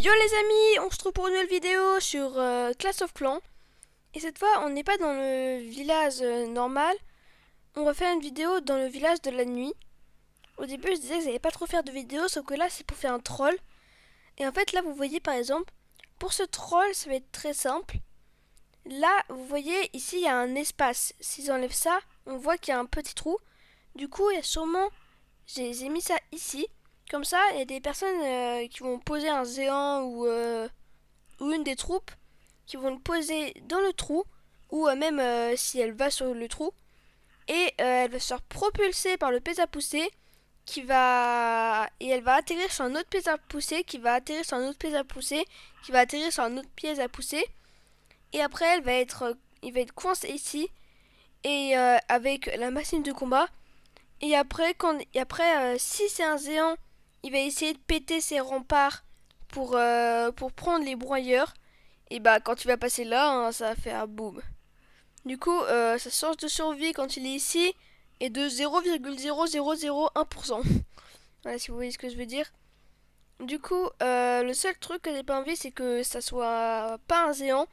Yo les amis, on se retrouve pour une nouvelle vidéo sur Clash of Clans. Et cette fois, on n'est pas dans le village normal. On va faire une vidéo dans le village de la nuit. Au début, je disais que j'allais pas trop faire de vidéos, sauf que là, c'est pour faire un troll. Et en fait, là, vous voyez par exemple, pour ce troll, ça va être très simple. Là, vous voyez, ici, il y a un espace. Si j'enlève ça, on voit qu'il y a un petit trou. Du coup, il y a sûrement... J'ai mis ça ici. Comme ça, il y a des personnes qui vont poser un géant ou une des troupes qui vont le poser dans le trou, ou même si elle va sur le trou, et elle va se faire propulser par le piège à pousser, et elle va atterrir sur un autre piège à pousser, qui va atterrir sur un autre piège à pousser, qui va atterrir sur un autre piège à pousser, et après il va être coincé ici, et avec la machine de combat, et après, si c'est un géant, il va essayer de péter ses remparts pour prendre les broyeurs. Et bah quand tu vas passer là, hein, ça va faire boum. Du coup, sa chance de survie quand il est ici est de 0,0001%. Voilà, si vous voyez ce que je veux dire. Du coup, le seul truc que j'ai pas envie, c'est que ça soit pas un géant,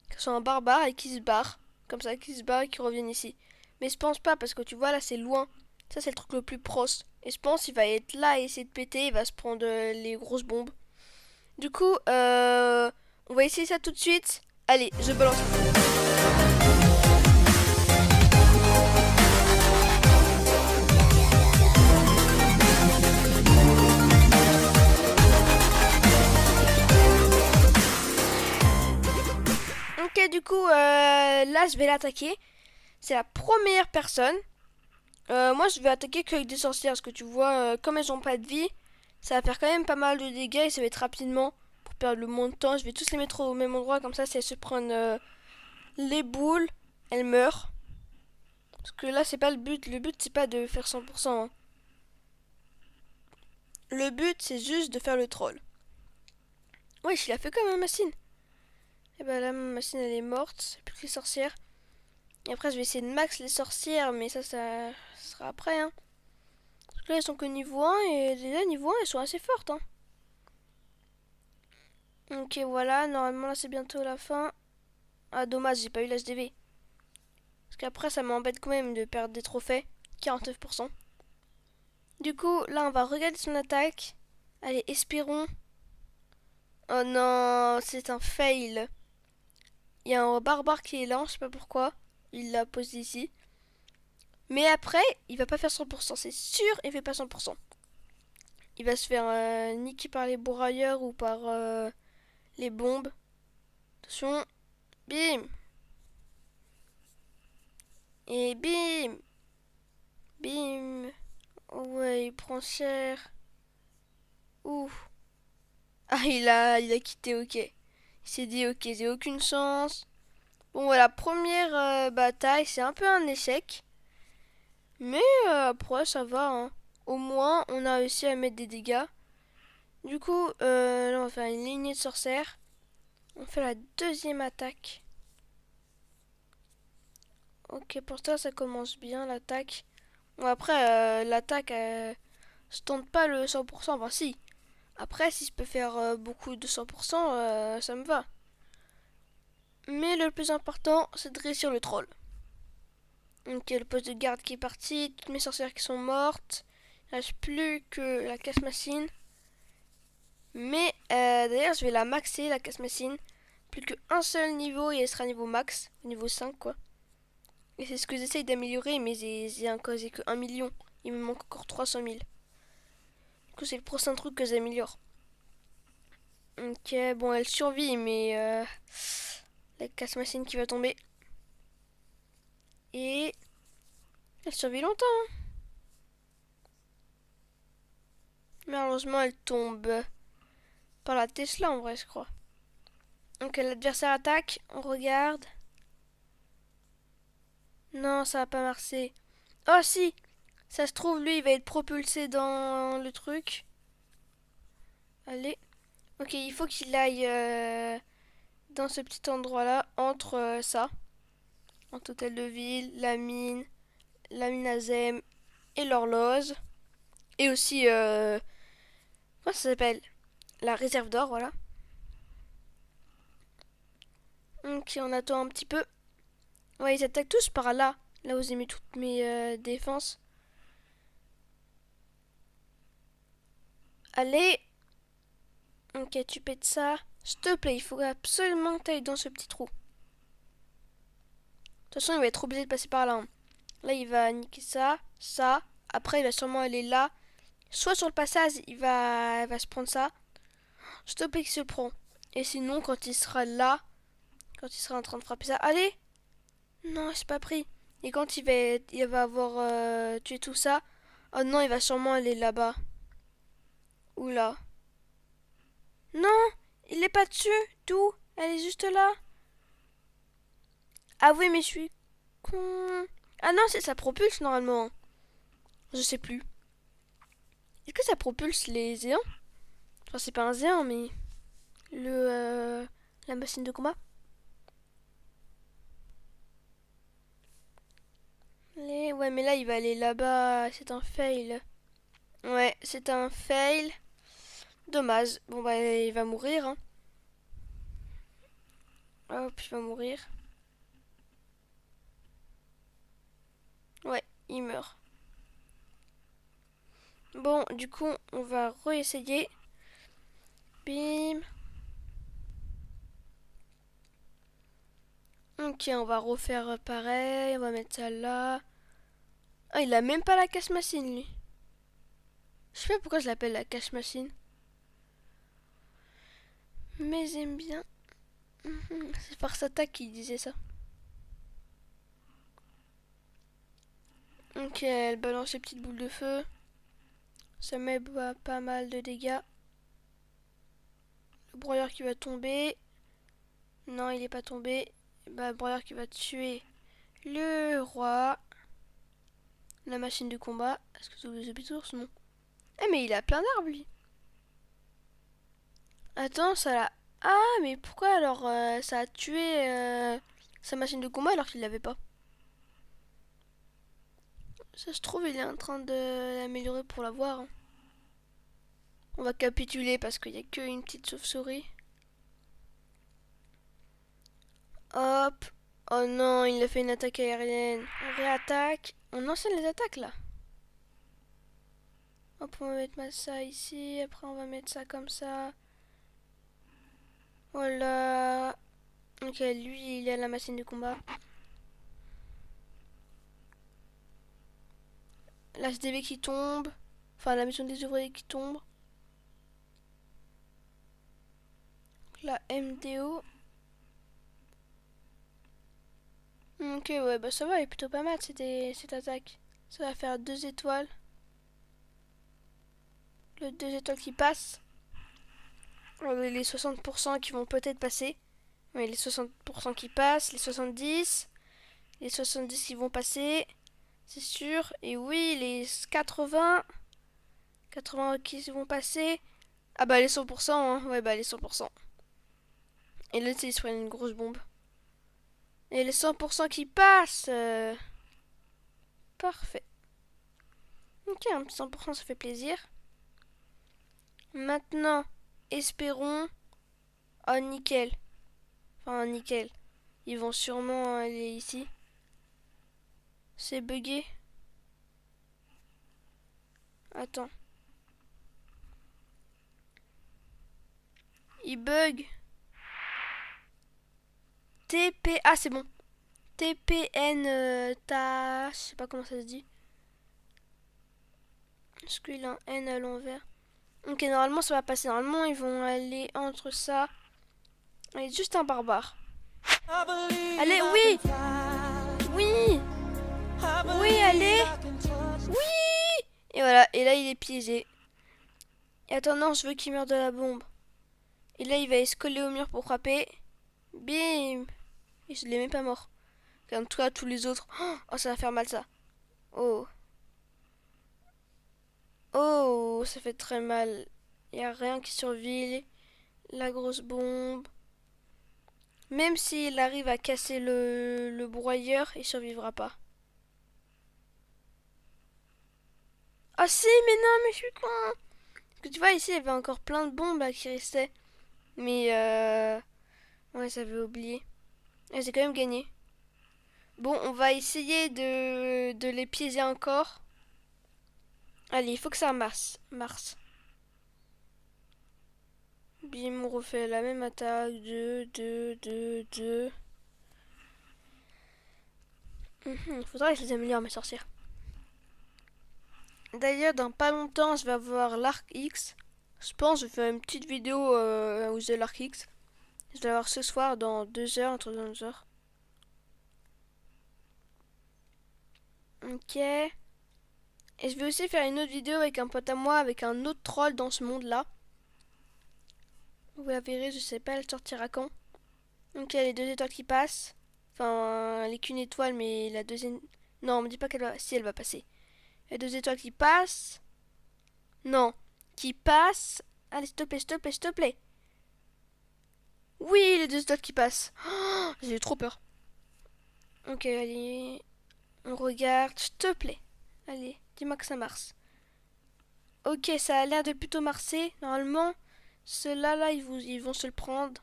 que ce soit un barbare et qu'il se barre. Comme ça, qu'il se barre et qu'il revienne ici. Mais je pense pas, parce que tu vois, là, c'est loin. Ça, c'est le truc le plus proche. Et je pense qu'il va être là et essayer de péter, il va se prendre les grosses bombes. Du coup, on va essayer ça tout de suite. Allez, je balance. Ok, du coup, là, je vais l'attaquer. C'est la première personne. Moi, je vais attaquer qu'avec des sorcières, parce que tu vois, comme elles ont pas de vie, ça va faire quand même pas mal de dégâts et ça va être rapidement pour perdre le moins de temps. Je vais tous les mettre au même endroit, comme ça, si elles se prennent les boules, elles meurent. Parce que là, c'est pas le but. Le but, c'est pas de faire 100%. Hein. Le but, c'est juste de faire le troll. Wesh, il a fait comme un machine. Et bah là, ma machine, elle est morte. C'est plus que les sorcières. Et après, je vais essayer de max les sorcières, mais ça sera après. Hein. Parce que là, elles sont que niveau 1, et déjà, niveau 1, elles sont assez fortes. Hein. Ok, voilà. Normalement, là, c'est bientôt la fin. Ah, dommage, j'ai pas eu l'HDV. Parce qu'après, ça m'embête quand même de perdre des trophées. 49%. Du coup, là, on va regarder son attaque. Allez, espérons. Oh non, c'est un fail. Il y a un barbare qui est là, je sais pas pourquoi. Il l'a posé ici. Mais après, il va pas faire 100%, c'est sûr, il fait pas 100%. Il va se faire niquer par les bourrailleurs ou par les bombes. Attention, bim. Et bim. Bim. Ouais, il prend cher. Ouh. Ah, il a quitté, ok. Il s'est dit, ok, j'ai aucune chance. Bon, voilà, première bataille, c'est un peu un échec. Mais après, ça va. Hein. Au moins, on a réussi à mettre des dégâts. Du coup, là, on va faire une lignée de sorcières. On fait la deuxième attaque. Ok, pour ça commence bien l'attaque. Bon, après, l'attaque, je tente pas le 100%. Enfin, si. Après, si je peux faire beaucoup de 100%, ça me va. Mais le plus important, c'est de réussir le troll. Ok, le poste de garde qui est parti. Toutes mes sorcières qui sont mortes. Il ne reste plus que la casse-machine. Mais d'ailleurs, je vais la maxer, la casse-machine. Plus qu'un seul niveau et elle sera niveau max. Niveau 5, quoi. Et c'est ce que j'essaye d'améliorer, mais j'ai que 1 million. Il me manque encore 300 000. Du coup, c'est le prochain truc que j'améliore. Ok, bon, elle survit, mais la casse-machine qui va tomber. Et elle survit longtemps. Hein. Malheureusement, elle tombe par la Tesla, en vrai, je crois. Donc, l'adversaire attaque. On regarde. Non, ça va pas marcher. Oh, si! Ça se trouve, lui, il va être propulsé dans le truc. Allez. Ok, il faut qu'il aille dans ce petit endroit-là, entre ça. Entre hôtel de ville, la mine à Zem et l'horloge. Et aussi, comment ça s'appelle? La réserve d'or, voilà. Ok, on attend un petit peu. Ouais, ils attaquent tous par là. Là où j'ai mis toutes mes défenses. Allez. Ok, tu pètes ça. S'il te plaît, il faut absolument que tu ailles dans ce petit trou. De toute façon, il va être obligé de passer par là, hein. Là, il va niquer ça, ça. Après, il va sûrement aller là. Soit sur le passage, il va se prendre ça. S'il te plaît, qu'il se le prend. Et sinon, quand il sera là, quand il sera en train de frapper ça, allez. Non, c'est pas pris. Et quand il va avoir tué tout ça, oh non, il va sûrement aller là-bas. Ou là. Non, il est pas dessus. D'où? Elle est juste là. Ah oui, mais je suis con. Ah non, ça propulse normalement. Je sais plus. Est-ce que ça propulse les géants? Enfin, c'est pas un géant, mais la machine de combat. Ouais, mais là, il va aller là-bas. C'est un fail. Ouais, c'est un fail. Dommage. Bon, bah, il va mourir, hein. Hop, il va mourir. Ouais, il meurt. Bon, du coup, on va réessayer. Bim. Ok, on va refaire pareil. On va mettre ça là. Ah, il a même pas la cache-machine, lui. Je sais pas pourquoi je l'appelle la cache-machine. Mais j'aime bien. C'est par Sata qui disait ça. Ok, elle balance les petites boules de feu. Ça met pas mal de dégâts. Le broyeur qui va tomber. Non, il est pas tombé. Bah, le broyeur qui va tuer le roi. La machine de combat. Est-ce que c'est les ours? Non. Eh, mais il a plein d'arbres, lui. Attends, ça l'a... Ah, mais pourquoi alors ça a tué sa machine de combat alors qu'il l'avait pas? Ça se trouve, il est en train de l'améliorer pour l'avoir, hein. On va capituler parce qu'il n'y a qu'une petite chauve-souris. Hop. Oh non, il a fait une attaque aérienne. On réattaque. On enchaîne les attaques là. Hop, on va mettre ça ici. Après, on va mettre ça comme ça. Voilà. Ok, lui, il a la machine de combat. La SDV qui tombe. Enfin, la mission des ouvriers qui tombe. La MDO. Ok, ouais, bah ça va, elle est plutôt pas mal cette attaque. Ça va faire 2 étoiles. Le 2 étoiles qui passe. Les 60% qui vont peut-être passer. Oui, les 60% qui passent, les 70. Les 70 qui vont passer, c'est sûr. Et oui, les 80. 80 qui vont passer. Ah bah les 100%, hein. Ouais, bah les 100%. Et là, il se prend une grosse bombe. Et les 100% qui passent. Parfait. Ok, un petit 100%, ça fait plaisir. Maintenant, espérons. Oh, nickel. Enfin, nickel. Ils vont sûrement aller ici. C'est bugué. Attends. Il bug. TP. Ah, c'est bon. TPN. Je sais pas comment ça se dit. Est-ce qu'il a un N à l'envers? Ok, normalement ça va passer. Normalement, ils vont aller entre ça. Allez, juste un barbare. Allez, oui! Oui! Oui, allez! Oui! Et voilà, et là il est piégé. Et attends, non, je veux qu'il meure de la bombe. Et là il va se coller au mur pour frapper. Bim! Et je l'ai même pas mort. Comme toi, tous les autres. Oh, ça va faire mal ça. Oh. Oh, ça fait très mal. Il n'y a rien qui survit. La grosse bombe. Même s'il arrive à casser le broyeur, il survivra pas. Ah si, mais non, mais je suis con. Parce que tu vois, ici, il y avait encore plein de bombes là qui restaient. Mais ouais, j'avais oublié. Et j'ai quand même gagné. Bon, on va essayer de les piéger encore. Allez, il faut que ça marche. Bim, on refait la même attaque. 2, 2, 2, 2. Il faudrait que je les améliore, mes sorcières. D'ailleurs, dans pas longtemps, je vais avoir l'arc X. Je pense que je vais faire une petite vidéo où j'ai l'arc X. Je vais l'avoir ce soir dans 2 heures, entre 2 heures. Ok. Et je vais aussi faire une autre vidéo avec un pote à moi, avec un autre troll dans ce monde-là. Vous la verrez, je sais pas, elle sortira quand. Donc il y a les 2 étoiles qui passent. Enfin, elle est qu'une étoile, mais la deuxième... Non, on me dit pas qu'elle va... Si, elle va passer. Il y a 2 étoiles qui passent. Non, qui passent. Allez, s'il te plaît, s'il te plaît, s'il te plaît. Oui, les 2 étoiles qui passent. Oh, j'ai eu trop peur. Ok, allez. On regarde, s'il te plaît. Allez, dis-moi que ça marche. Ok, ça a l'air de plutôt marcher. Normalement, ceux-là, là, ils vont se le prendre.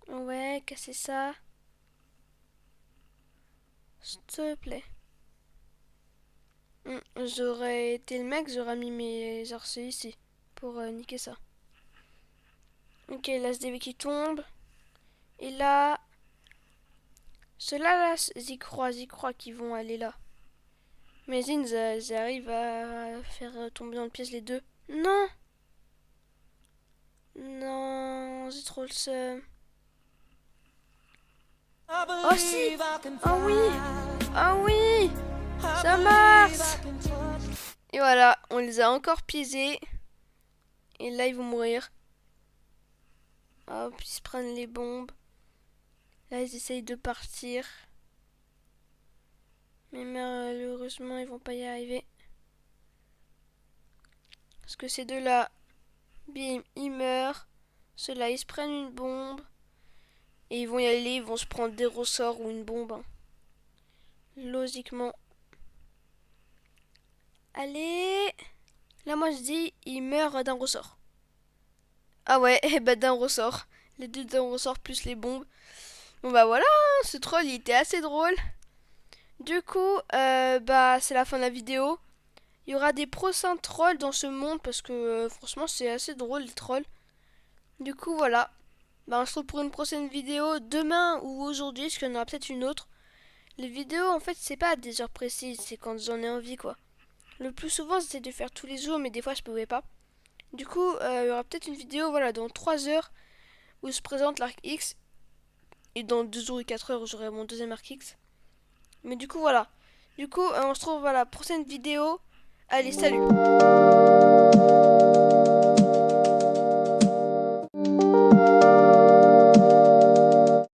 Ouais, casser ça. S'il te plaît. J'aurais été le mec, j'aurais mis mes arceux ici. Pour niquer ça. Ok, là, SDV qui tombe. Et là... Ceux-là, là, j'y crois qu'ils vont aller là. Mais Zin, j'arrive à faire tomber dans le piège les deux. Non! Non, j'ai trop le seum. Oh si! Oh oui! Oh oui! Ça marche! Et voilà, on les a encore piégés. Et là, ils vont mourir. Hop, ils se prennent les bombes. Là, ils essayent de partir. Mais malheureusement, ils vont pas y arriver. Parce que ces deux-là, bim, ils meurent. Ceux-là, ils se prennent une bombe. Et ils vont y aller, ils vont se prendre des ressorts ou une bombe. Hein. Logiquement. Allez! Là, moi, je dis, ils meurent d'un ressort. Ah ouais, et bah d'un ressort. Les deux d'un ressort plus les bombes. Bon bah voilà, hein, ce troll, il était assez drôle. Du coup, bah c'est la fin de la vidéo. Il y aura des prochains trolls dans ce monde parce que franchement c'est assez drôle les trolls. Du coup voilà. Bah on se retrouve pour une prochaine vidéo demain ou aujourd'hui, parce qu'il y en aura peut-être une autre. Les vidéos en fait c'est pas à des heures précises, c'est quand j'en ai envie quoi. Le plus souvent j'essaie de faire tous les jours mais des fois je pouvais pas. Du coup il y aura peut-être une vidéo voilà dans 3 heures où je présente l'arc X. Et dans 2 jours et 4 heures j'aurai mon deuxième arc X. Mais du coup voilà. Du coup on se retrouve à la prochaine vidéo. Allez salut.